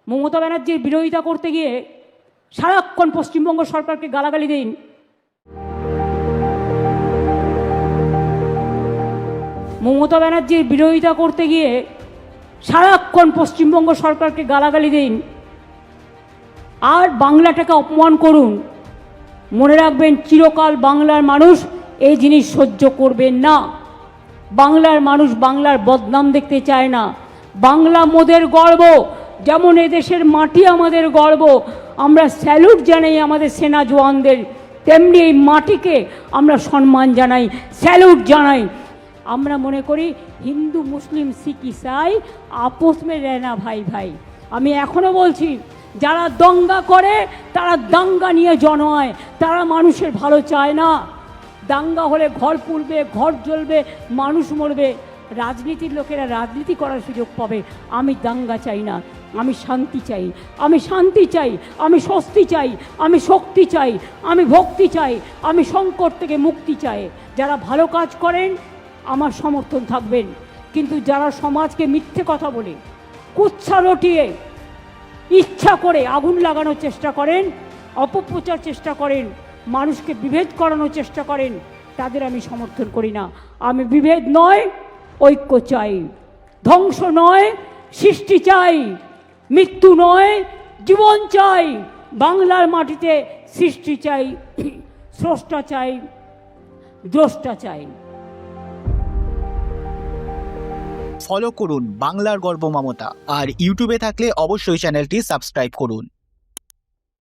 মমতা ব্যানার্জির বিরোধিতা করতে গিয়ে সারাক্ষণ পশ্চিমবঙ্গ সরকারকে গালাগালি দিন। মমতা ব্যানার্জির বিরোধিতা করতে গিয়ে সারাক্ষণ পশ্চিমবঙ্গ সরকারকে গালাগালি দিন আর বাংলাটাকে অপমান করুন। মনে রাখবেন, চিরকাল বাংলার মানুষ এই জিনিস সহ্য করবেন না। বাংলার মানুষ বাংলার বদনাম দেখতে চায় না। বাংলা মোদের গর্ব, যেমন এদেশের মাটি আমাদের গর্ব। আমরা স্যালুট জানাই আমাদের সেনা জওয়ানদের, তেমনি এই মাটিকে আমরা সম্মান জানাই, স্যালুট জানাই। আমরা মনে করি হিন্দু মুসলিম শিখ ইসাই আপোষ মে রেনা ভাই ভাই। আমি এখনও বলছি, যারা দঙ্গা করে তারা দাঙ্গা নিয়ে জন্মায়, তারা মানুষের ভালো চায় না। দাঙ্গা হলে ঘর পুড়বে, ঘর জ্বলবে, মানুষ মরবে, রাজনীতির লোকেরা রাজনীতি করার সুযোগ পাবে। আমি দাঙ্গা চাই না, আমি শান্তি চাই, আমি শান্তি চাই, আমি স্বস্তি চাই, আমি শক্তি চাই, আমি ভক্তি চাই, আমি সংকট থেকে মুক্তি চাই। যারা ভালো কাজ করেন আমার সমর্থন থাকবেন, কিন্তু যারা সমাজকে মিথ্যে কথা বলে, কুৎসা রটিয়ে, ইচ্ছা করে আগুন লাগানোর চেষ্টা করেন, অপপ্রচার চেষ্টা করেন, মানুষকে বিভেদ করানোর চেষ্টা করেন, তাদের আমি সমর্থন করি না। আমি বিভেদ নয়, ঐক্য চাই। ধ্বংস নয়, সৃষ্টি চাই। মৃত্যু নয়, জীবন চাই। বাংলার মাটিতে সৃষ্টি চাই, স্রষ্টা চাই, দ্রষ্টা চাই। ফলো করুন বাংলার গর্ব মমতা, আর ইউটিউবে থাকলে অবশ্যই চ্যানেলটি সাবস্ক্রাইব করুন।